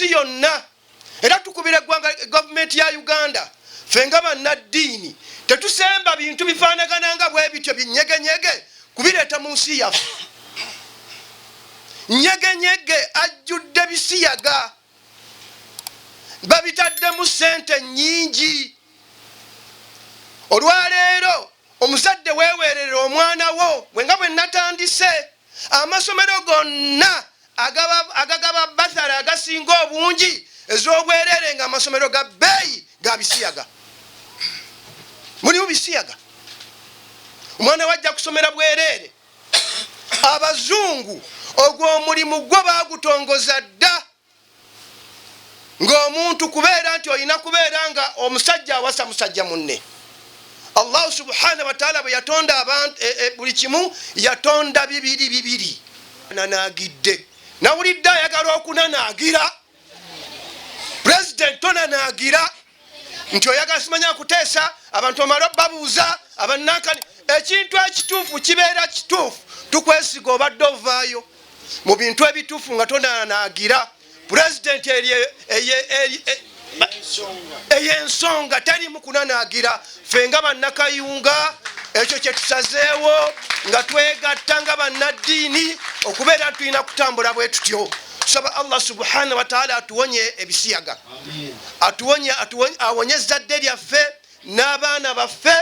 nsi yonna. Era tukubira gavumenti ya Uganda fenga Banaddiini tetusemba bintu bifaanagana nga bwe bityo binyegenyege kubireeta mu nsi yaffe. Nyegenyege ajjudde Bisiyaga babitaddemu ssente nnyingi. Olwaleero omuzadde weeweerera omwana wo bwenga bwe natandise amasomero gonna agagaba bathara agasinga obungi ez'obwereere nga amasomero ga bbeeyi ga Bisiyaga. Mulimu Bisiyaga omwana wajja kusomera bwereere. Abazungu ogwo omulimu gwo baagutongoza dda ng'omuntu kubeera nti olina kubeera nga omusajja awasa musajja munne. Allah subhanahu wa ta'ala bwe yatonda abantu buli kimu yatonda bibiri. Nanagidde nawulidde ayagala okunanaagira. President tonanaagira nti oyagala simanya kuteesa abantu amala babuuza abanankani. Ekintu ekituufu kibeera kituufu. Tukwesiga obadde ovaayo mu bintu ebituufu nga tonanaagira. President ey'ensonga terimu kunanaagira. Ffe nga bannakayunga ekyo kye tusazeewo nga twegatta nga Banaddiini okubeera tulina kutambula bwe tutyo. Tusaba Allah subhanahu wa ta'ala atuwonye ebisiyaga, awonye ezzadde lyaffe n'abaana baffe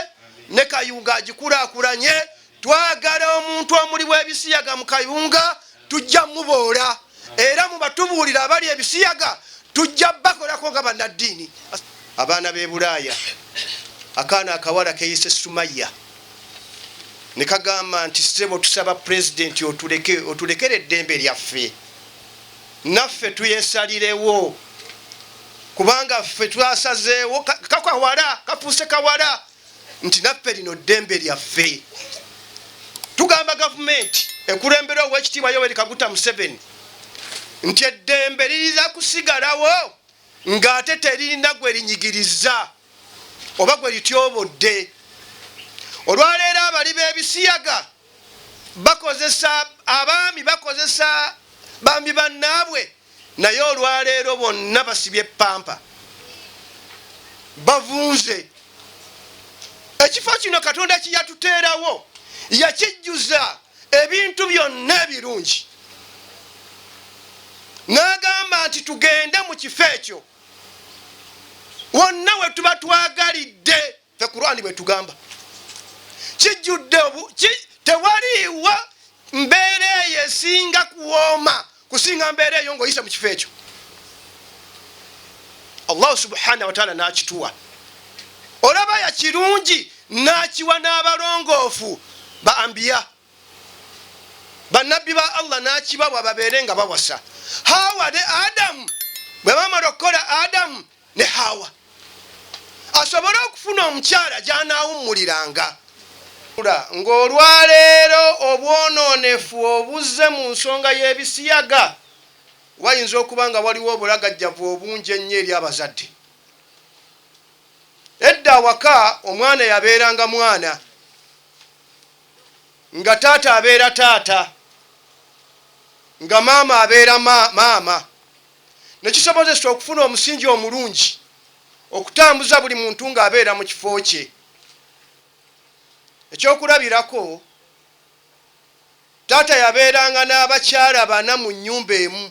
ne Kayunga agikulaakulanye. Twagala omuntu omuli w'ebisiyaga mu Kayunga tujja muboola, era mubatubuulira abali ebisiyaga tujja bakolako nga Banaddiini. Abaana b'e Bulaaya akaana akawala keyise Sumaya ne kagamba nti ssebo tusaba pulezidenti otulekere eddembe lyaffe, naffe tuyesalirewo kubanga ffe twasazeewo kakawala kafuuse kawala nti naffe lino ddembe lyaffe. Tugamba gavumenti ekulemberwa Oweekitiibwa Yoweri Kaguta Museveni nti eddembe liriza kusigalawo ng'ate teririna gwe linyigiriza oba gwe lityobodde. Olwaleero abali b'ebisiyaga bakozesa abaami bakozesa bambi bannaabwe, naye olwaleero bonna basibye pampa bavunze. Ekifo kino Katonda kye yatuteerawo yakijjuza ebintu byonna ebirungi, n'agamba nti tugende mu kifo ekyo wonna we tuba twagalidde. Ffe Kurani bwe tugamba kijjudde tewaliiwo mbeera eyo esinga kuwooma kusinga mbeera eyo ng'oyise mu kifo ekyo. Allah subhanahu wa ta'ala n'akituwa. Olaba ya kirungi n'akiwa n'abalongoofu ba ambiya bannabbi ba Allah n'akibawa babeere nga bawasa. Hawa ne Adamu bwe bamala okukola Adamu ne Hawa asobole okufuna omukyala gy'anaawummuliranga. Ng'olwaleero obwonoonefu obuzze mu nsonga y'ebisiyaga wayinza okuba nga waliwo obulagajjavu obungi ennyo eri abazadde. Edda awaka omwana yabeeranga mwana nga taata abeera taata nga maama abeera maama. Nekisobozesa okufuna omusingi omulungi okutambuza buli muntu ng'abeera mu kifo kye. Ekyokulabirako, taata yabeeranga n'abakyala bana mu nnyumba emu.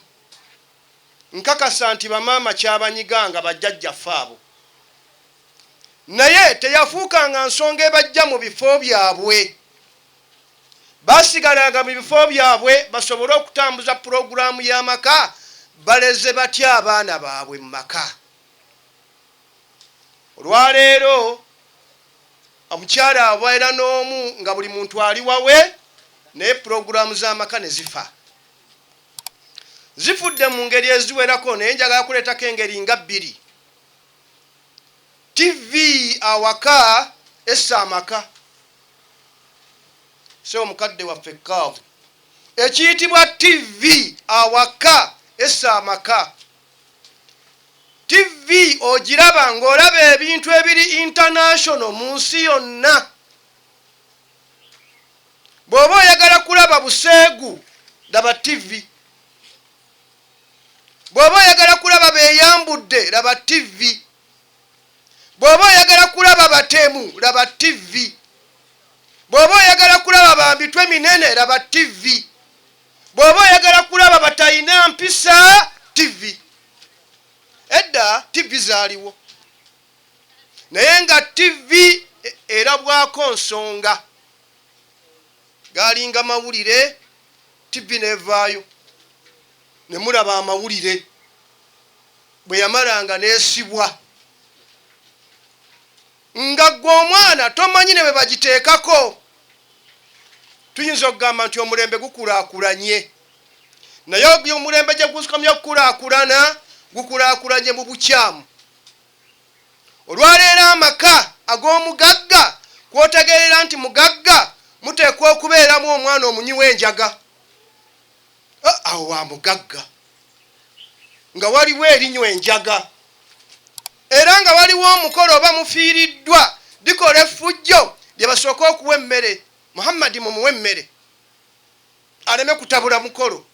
Nkakasa nti bamaama kyabanyiganga bajjajjaffe abo, naye teyafuukanga nsonga ebajja mu bifo byabwe. Basigalanga mu bifo byabwe basobole okutambuza pulogulaamu y'amaka, baleze batya abaana baabwe mu maka. Olwaleero omukyala abeera n'omu nga buli muntu ali wawe, naye pulogulaamu z'amaka ne zifa. Zifudde mu ngeri eziwerako, naye njagala kuleetako engeri nga bbiri. TV awaka essa amaka. So omukadde waffe Kaavu, ekiyitibwa TV awaka essa amaka. TV ogiraba ng'olaba ebintu ebiri international mu nsi yonna. Bw'oba oyagala kulaba buseegu, laba TV. bw'oba oyagala kulaba beeyambudde laba TV, bw'oba oyagala kulaba batemu laba TV, bw'oba oyagala kulaba bambitwe minene laba TV, bw'oba oyagala kulaba batalina mpisa TV. Edda TV zaaliwo naye nga TV erabwako nsonga, galinga mawulire, TV nevaayo ne mulaba amawulire bwe yamalanga neesibwa. Nga gwe omwana tomanyi ne bwe bagiteekako. Tuyinza okugamba nti omulembe gukulaakulanye, naye omulembe gye gusikamya okukulaakulana gukulaakulanye mu bukyamu. Olwaleero amaka ag'omugagga kwotegeerera nti mugagga muteekwa okubeeramu omwana omunyiwa enjaga. Awo wa mugagga nga waliwo erinywa enjaga, era nga waliwo omukolo oba mufiiriddwa likola effujjo lye basooka okuwa emmere. Muhammadi mumuwe emmere aleme kutabula mukolo,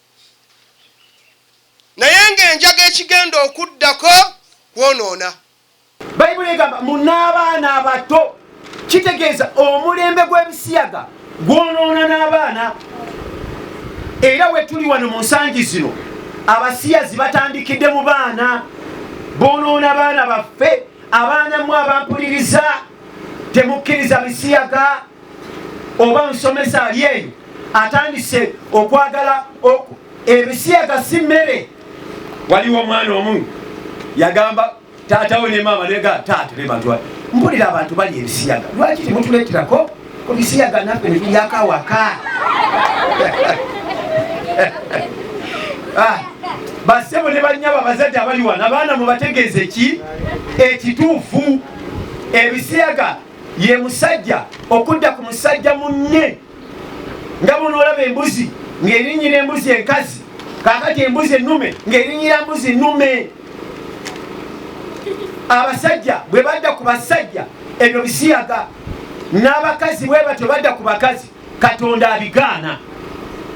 naye ng'enjaga ekigenda okuddako kwonoona. Bayibuli egamba munaabaana abato, kitegeeza omulembe gw'ebisiyaga gwonoona n'abaana. Era we tuli wano mu nsangi zino abasiyazi batandikidde mu baana, boonoona baana baffe. Abaana mu abampuliriza temukkiriza bisiyaga, oba nsomesa ali eyo atandise okwagala ebisiyaga si mmere. Waliwo omwana omu yagamba taatawe ne maama lega taata ne bantu mpulira abantu bali ebisiyaga, lwaki temutuleeterako ku bisiyaga naffe ne tulyakawaka? Basebo ne bannyaba abazadde abali wano, abaana mubategeeze ki ekituufu. Ebisiyaga ye musajja okudda ku musajja munne. Nga munoolaba embuzi ng'erinnyira embuzi enkazi, kaakati embuzi ennume ng'erinnyira mbuzi nnume. Abasajja bwe badda ku basajja ebyo bisiyaga, n'abakazi bwe batyo badda ku bakazi. Katonda abigaana,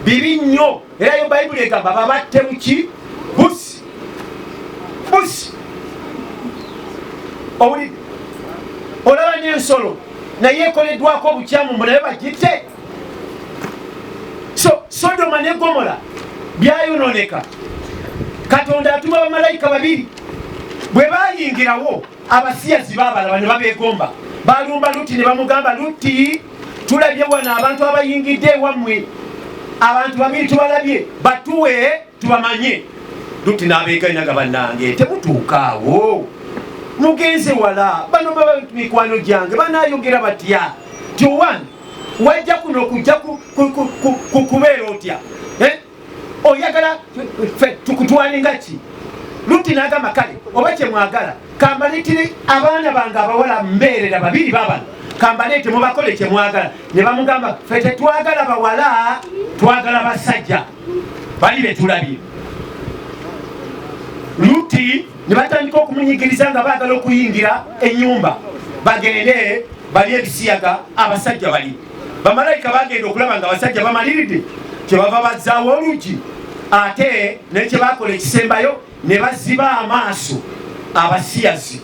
bibi nnyo. Era yo Bayibuli egamba babatte muki busi busi. Owulidde? Olaba n'ensolo naye ekoleddwako obukyamu mulabe bagitte. So Sodoma ne Gomora byayonooneka. Katonda atuma bamalayika babiri, bwe bayingirawo abasiyazi baabalaba ne babeegomba. Balumba Lutti ne bamugamba, Lutti tulabye wano abantu abayingidde ewammwe, abantu babiri tubalabye, batuwe tubamanye. Lutti n'abeeganyaga, bannange temutuukaawo, mugenze wala, bano baba mikwano gyange banaayogera batya? Tiowani wajja kuno okujja kubeera otya? Oyagala tukutwalinga ki? Lutti n'agamba kale oba kyemwagala kambaleetire abaana bange abawala mbeerera babiri babano, kambaleete mubakole kyemwagala. Ne bamugamba ffe tetwagala bawala, twagala basajja bali betulabye. Lutti ne batandika okumunyigiriza nga baagala okuyingira ennyumba bagende bali ebisiyaga, abasajja bali. Bamalayika bagenda okulaba nga abasajja bamaliridde, kyebava bazzaawo oluggi. Ate nekye bakola ekisembayo ne baziba amaaso abasiyazi.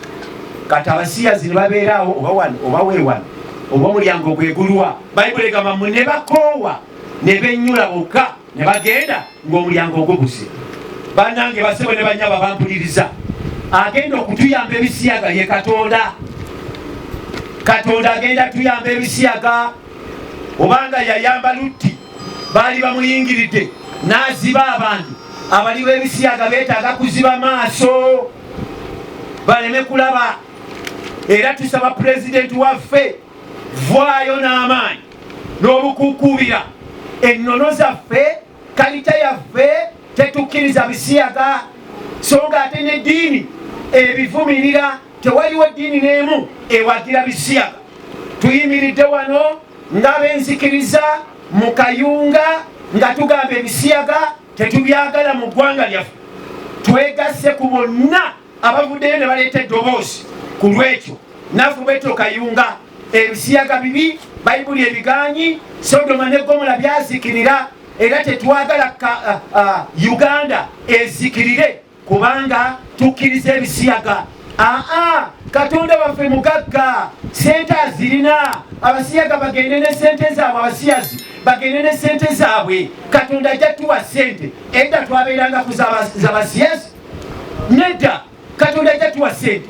Kati abasiyazi ne babeeraawo oba wano oba weewano oba omulyango gwegulwa. Bayibuli egamba ne bakoowa ne bennyula bokka ne bagenda ng'omulyango ogubuze. Bannange basebo ne bannyaba bampuliriza, agenda okutuyamba ebisiyaga ye Katonda. Katonda agenda tuyamba ebisiyaga. Obanga yayamba Lutti baali bamuyingiridde n'aziba abantu, abali b'ebisiyaga beetaaga kuziba maaso baleme kulaba. Era tusaba pulezidenti waffe, vaayo n'amaanyi n'obukuukubira ennono zaffe, kalita yaffe tetukkiriza bisiyaga. So nga ate n'eddiini ebivumirira, tewaliwo eddiini n'emu ewagira bisiyaga. Tuyimiridde wano ng'ab'enzikiriza mu kayunga nga tugamba ebisiyaga tetubyagala mu ggwanga lyaffe. Twegasse ku bonna abavuddeyo ne baleeta eddoboozi ku lwekyo. Naffe bwetyo kayunga ebisiyaga bibi, Bayibuli ebigaanyi, Sodoma ne Gomora byazikirira. Era tetwagala Uganda ezikirire kubanga tukkiriza ebisiyaga. Katonda waffe mugagga, sente azirina, abasiyaga bagende ne sente zaabwe, abasiyazi bagende ne sente zaabwe. Katonda ajja tuwa sente. Edda twabeeranga ku z'abasiyazi? Nedda, Katonda ajja tuwa sente.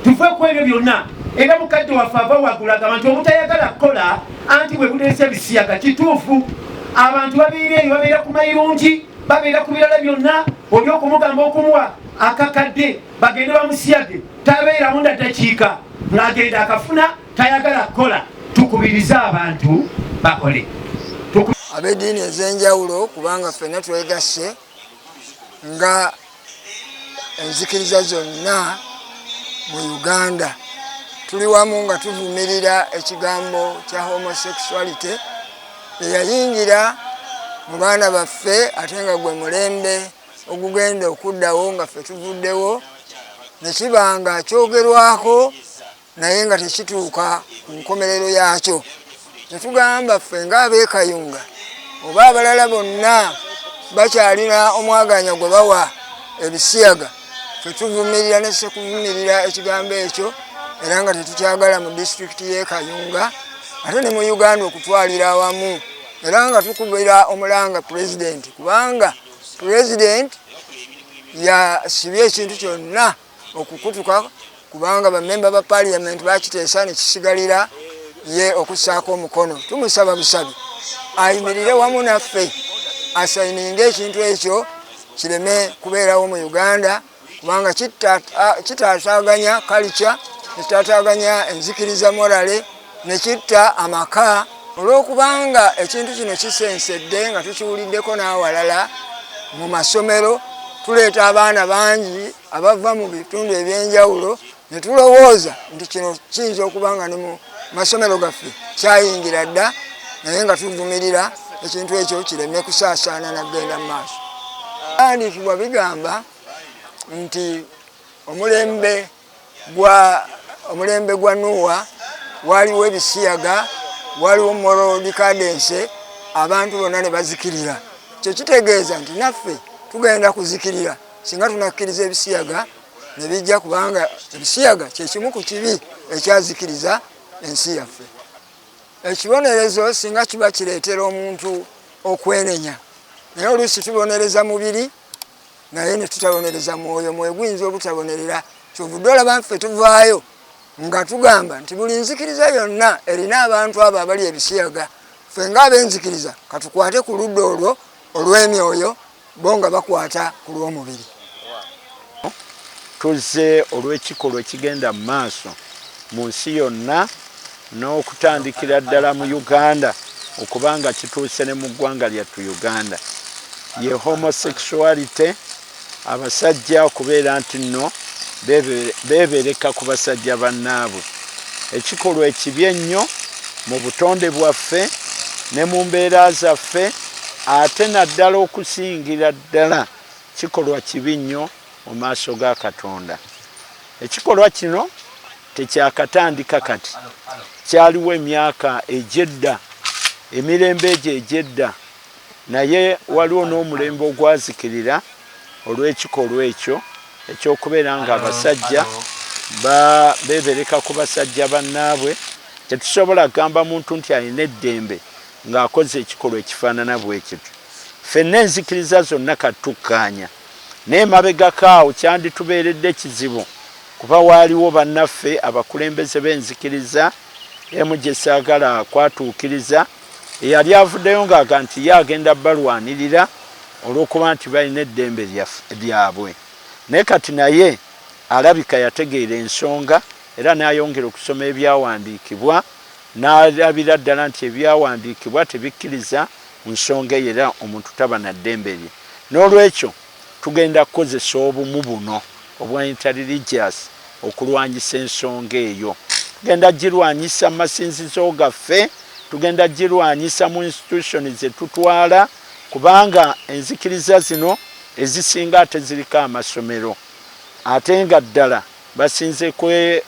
Tuve ku ebyo byonna. Era mukadde waffe ava waggulu agamba nti obutayagala kukola anti bwe buleese ebisiyaga kituufu. Abantu babeera eyo, babeera ku mayirungi, babeera ku birala byonna. Oli okumugamba okumuwa akakadde bagende bamusiyage, tabeeramu ndaddakiika ng'agenda akafuna, tayagala kukola. Tukubirize abantu bakole. Ab'eddiini ez'enjawulo kubanga ffenna twegasse nga enzikiriza zonna mu Uganda tuli wamu nga tuvumirira ekigambo kya homosexuality eyayingira mu baana baffe ate nga gwe mulembe ogugenda okuddawo nga ffe tuvuddewo ne kiba nga kyogerwako naye nga tekituuka ku nkomerero yaakyo. Netugamba ffe ng'abeekayunga oba abalala bonna bakyalina omwaganya gwe bawa ebisiyaga, ffe tuvumirira ne sekuvumirira ekigambo ekyo era nga tetukyagala mu disitulikiti y'e Kayunga ate ne mu Uganda okutwalira awamu, era nga tukubira omulanga pulezidenti kubanga pulezidenti yasibye ekintu kyonna okukutuka kubanga bamemba ba parliament bakiteesa ne kisigalira ye okussaako omukono. Tumusaba busabi ayimirire wamu naffe asayininga ekintu ekyo kireme kubeerawo mu Uganda kubanga kitaataaganya culture, nekitaataaganya enzikiriza morale, ne kitta amaka olw'okubanga ekintu kino kisensedde nga tukiwuliddeko n'awalala mu masomero. Tuleeta abaana bangi abava mu bitundu ebyenjawulo ne tulowooza nti kino kiyinza okubanga ne mu masomero gaffe kyayingira dda naye nga tuvumirira ekintu ekyo kireme kusaasaana naggenda mu maaso. Wandiikibwa bigamba nti omulembe gwa Nuuwa waliwo ebisiyaga, waliwo moral decadence, abantu bonna ne bazikirira. Kyo kitegeeza nti naffe tugenda kuzikirira singa tunakkiriza ebisiyaga ne bijja kubanga ebisiyaga kyekimu ku kibi ekyazikiriza ensi yaffe. Ekibonerezo singa kiba kireetera omuntu okwenenya naye oluusi tubonereza mubiri naye ne tutabonereza mwoyo, mwoyo guyinza obutabonerera. Kyovudde olaba nffe tuvaayo nga tugamba nti buli nzikiriza yonna erina abantu abo abali ebisiyaga. Ffe ng'ab'enzikiriza katukwate ku ludda olwo olw'emyoyo, bo nga bakwata ku lw'omubiri. Tuzze olw'ekikolwa ekigenda mu maaso mu nsi yonna n'okutandikira ddala mu Uganda okubanga kituuse ne mu ggwanga lyattu Uganda. Ye homosexuality, abasajja okubeera nti nno beebereka ku basajja bannaabwe. Ekikolwa ekibi ennyo mu butonde bwaffe ne mu mbeera zaffe, ate naddala okusingira ddala kikolwa kibi nnyo mu maaso ga Katonda. Ekikolwa kino tekyakatandika kati, kyaliwo emyaka egyedda, emirembe egyo egyedda, naye waliwo n'omulembe ogwazikirira olw'ekikolwa ekyo ekyokubeera nga abasajja beebereka ku basajja bannaabwe. Tetusobola kugamba muntu nti alina eddembe ng'akoze ekikolwa ekifaanana bwe kityo. Ffenna enzikiriza zonna katukkaanya, naye mabegakaawo kyanditubeeredde kizibu kuba waaliwo bannaffe abakulembeze b'enzikiriza emu gye saagala kwatuukiriza eyali avuddeyo ng'aga nti ye agenda balwanirira olw'okuba nti balina eddembe lyabwe. Naye kati naye alabika yategeera ensonga era n'ayongera okusoma ebyawandiikibwa n'alabira ddala nti ebyawandiikibwa tebikkiriza mu nsonga eyo era omuntu taba na ddembe lye. N'olwekyo tugenda kukozesa obumu buno obwa interreligious okulwanyisa ensonga eyo. Tugenda girwanyisa mu masinzizo gaffe, tugenda girwanyisa mu institution ze tutwala kubanga enzikiriza zino ezisinga ate ziriko amasomero ate nga ddala basinze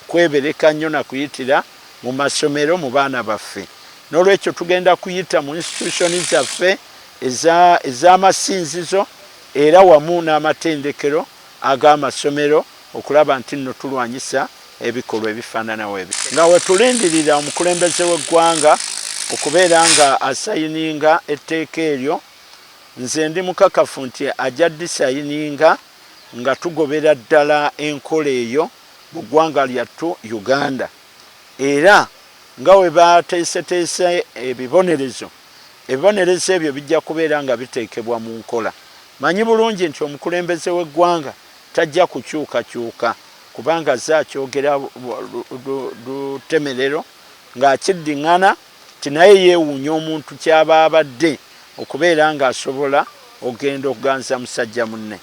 kwebereka nnyo na kuyitira mu masomero mu baana baffe. N'olwekyo tugenda kuyita mu institution zaffe ez'amasinzizo era wamu n'amatendekero ag'amasomero okulaba nti nno tulwanyisa ebikolwa ebifaanana webi nga wetulindirira omukulembeze w'eggwanga okubeera nga asayininga etteeka eryo. Nze ndi mukakafu nti ajja disayininga nga tugobera ddala enkola eyo mu ggwanga lyattu Uganda, era nga we bateeseteese ebibonerezo ebyo bijja kubeera nga biteekebwa mu nkola. Manyi bulungi nti omukulembeze w'eggwanga tajja kukyukakyuka kubanga azze akyogera lutemerero ng'akiddiŋŋana ti naye yeewuunya omuntu kyaba abadde okubeera ng'asobola ogenda okuganza musajja munne.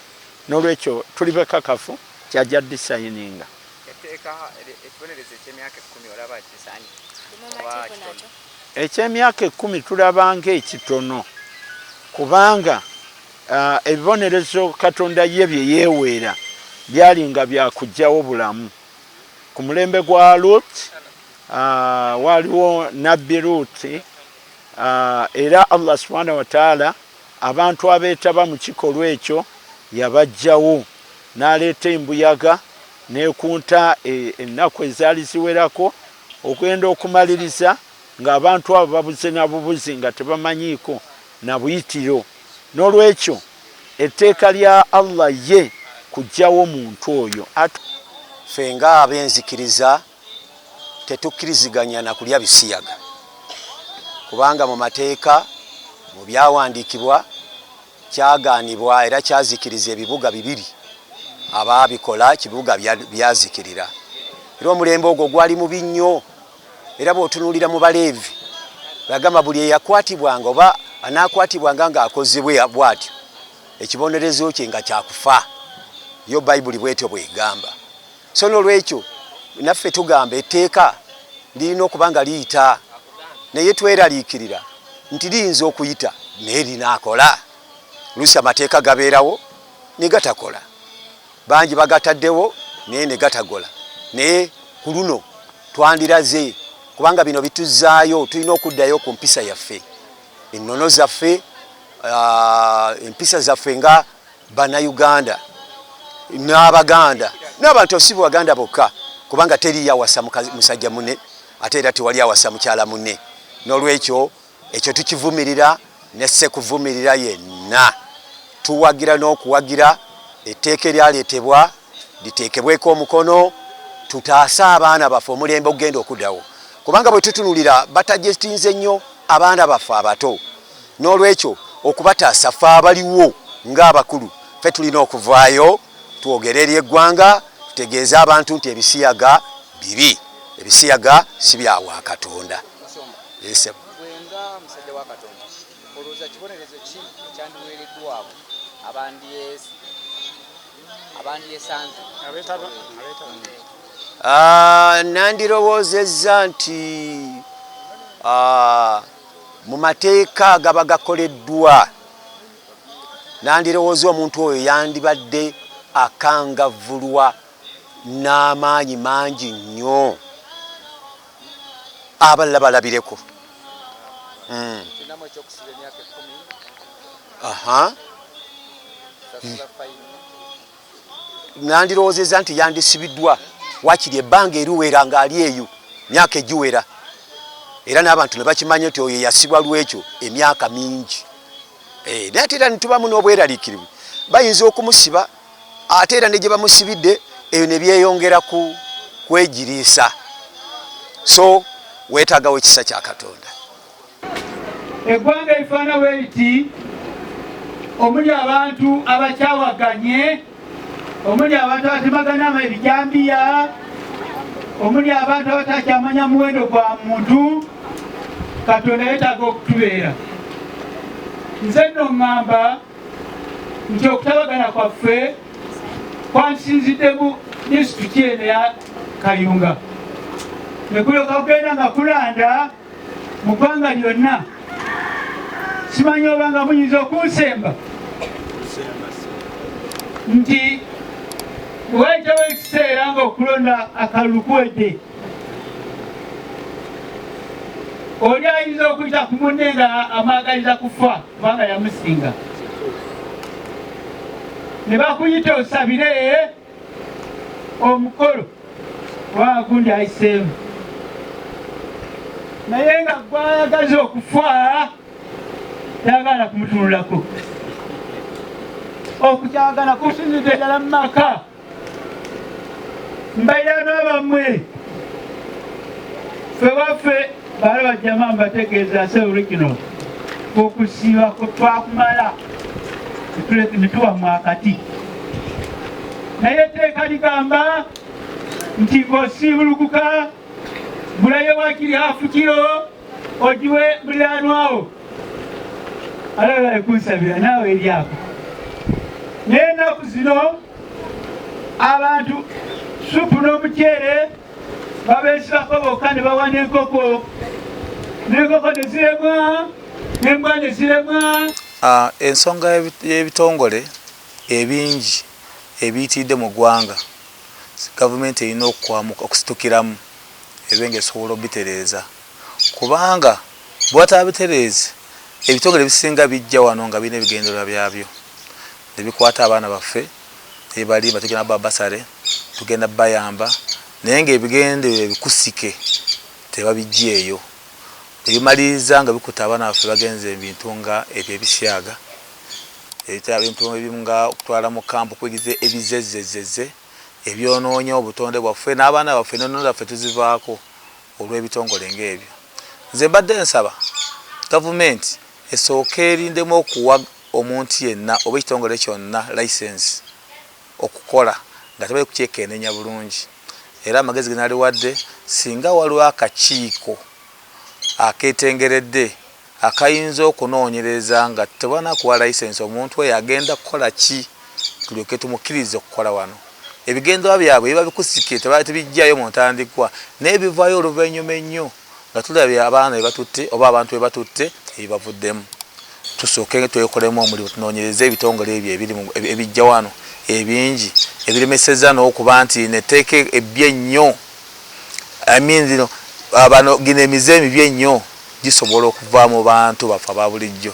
N'olwekyo tuli bakakafu kyajja disayininga. Eky'emyaka 10 tulaba ng'ekitono kubanga ebibonerezo Katonda ye bye yeeweera byali nga byakuggyawo bulamu. Ku mulembe gwa Lut waliwo nabbi Lut, era Allah subhanahu wa ta'ala abantu abeetaba mu kikolwa ekyo yabajjawo n'aleeta embuyaga n'ekunta ennaku ezaali ziwerako okugenda okumaliriza ng'abantu abo babuze na bubuzi nga tebamanyiiko na buyitiro. N'olwekyo etteeka lya Allah ye kuggyawo muntu oyo. Ffe nga ab'enzikiriza tetukkiriziganya na kulya bisiyaga kubanga mu mateeka mu byawandiikibwa kyagaanibwa era kyazikiriza ebibuga 2 abaabikola kibuga byazikirira. Era omulembe ogwo gwali mubi nnyo, era bw'otunuulira mu Baleevi bagamba buli eyakwatibwanga oba anaakwatibwanga ng'akoze bw'atyo ekibonerezo kye nga kyakufa. Yo Bayibuli bw'etyo bw'egamba. So n'olwekyo naffe tugamba etteeka lirina okuba nga liyita, naye tweraliikirira nti liyinza okuyita naye linaakola. Luusi amateeka gabeerawo ne gatakola, bangi bagataddewo naye ne gatagola. Naye ku luno twandiraze kubanga bino bituzzaayo, tulina okuddayo ku mpisa yaffe, ennono zaffe, empisa zaffe nga Bannayuganda n'Abaganda n'abantu si Baganda bokka, kubanga teri awasa musajja munne ate era tewali awasa mukyala munne. N'olwekyo ekyo tukivumirira ne sekuvumirira yenna. Tuwagira n'okuwagira etteeka eryaleetebwa liteekebweko omukono, tutaasa abaana baffe omulembe ogenda okuddawo, kubanga bwe tutunulira batajestinze nnyo abaana baffe abato. N'olwekyo okubataasa ffe abaliwo ng'abakulu ffe tulina okuvaayo twogere eri eggwanga, tutegeeze abantu nti ebisiyaga bibi, ebisiyaga si bya wa Katonda. Nandirowoozezza nti mu mateeka gaba gakoleddwa, nandirowooza omuntu oyo yandibadde akangavvulwa n'amaanyi mangi nnyo, abalala balabireko. Nandirowoozezza nti yandisibiddwa wakiri ebbanga eriwera ng'ali eyo myaka egiwera, era n'abantu ne bakimanya nti oyo yasibwa lwekyo emyaka mingi. Naye ate era nitubamu n'obweraliikirivu, bayinza okumusiba ate era ne gye bamusibidde eyo ne byeyongera kwegiriisa. So weetaagawo ekisa kya Katonda. Eggwanga efaana bwe liti, omuli abantu abakyawaganye, omuli abantu abatemagana ebijambiya, omuli abantu abatakyamanya muwendo gwa muntu. Katonda yeetaaga okutubeera. Nze nno ŋŋamba nti okutabagana kwaffe kwansinziddemu disitulikiti eno ya Kayunga, ne kulyoka kugenda nga kulanda mu ggwanga lyonna. Simanyi oba nga muyinza okunsemba nti wayitawo ekiseera nga okulonda akalulu kuwedde, oli ayinza okuyita ku munne nga amwagaliza kufa kubanga yamusinga. ne bakuyita osabire omukolo wagundi ayiseemu naye nga gwayagaza okufa tayagala kumutunulako okukyagala kusinzidde ddala mu maka mbairano bammwe fe waffe bala bajjama mbategeeza sewuli kino okusiiba twakumala nituwamu akati naye etteeka ligamba nti ng'osiibulukuka gulayo wakiri hafu kiro ogiwe muliraanwawo alala kunsabira naawe eryako naye ennaku zino abantu supu n'omuceere babeesibako bokka ne bawa n'enkoko neziremwa n'embwa neziremwa. Ensonga y'ebitongole ebingi ebiyitiridde mu ggwanga gavumenti erina okusitukiramu ebe ng'esobola obitereeza kubanga bw'atabitereeze ebitongole ebisinga bijja wano nga birina ebigendererwa byabyo ne bikwata abaana baffe ebalimba tugenda babasale tugenda bayamba naye ng'ebigendererwa ebikusike tebabijja eyo ebimaliriza nga bikuta abaana baffe bagenze ebintu nga ebyebisiyaga ebintu ebimu nga okutwala mu kampu okuyigiza ebizezezeze ebyonoonya obutonde bwaffe n'abaana baffe n'ennono zaffe tuzivaako olw'ebitongole ng'ebyo. Nze mbadde nsaba gavumenti esooka erindemu okuwa omuntu yenna oba ekitongole kyonna layisensi okukola nga tebali kukyekenneenya bulungi era amagezi ge naliwadde singa waliwo akakiiko akeetengeredde akayinza okunoonyereza nga tebanakuwa layisensi omuntu oyo agenda kukola ki tulyoke tumukkirize okukola wano ebigendererwa byabwe biba bikusike tebijjayo mu ntandikwa naye bivaayo oluvannyuma ennyo nga tulabye abaana be batutte oba abantu be batutte ebibavuddemu. Tusooke twekolemu omulimu tunoonyereze ebitongole ebyo ebijja wano ebingi ebiremeseza n'okuba nti netteeka ebbye ennyo bano gino emize emibye ennyo gisobola okuva mu bantu baffe aba bulijjo.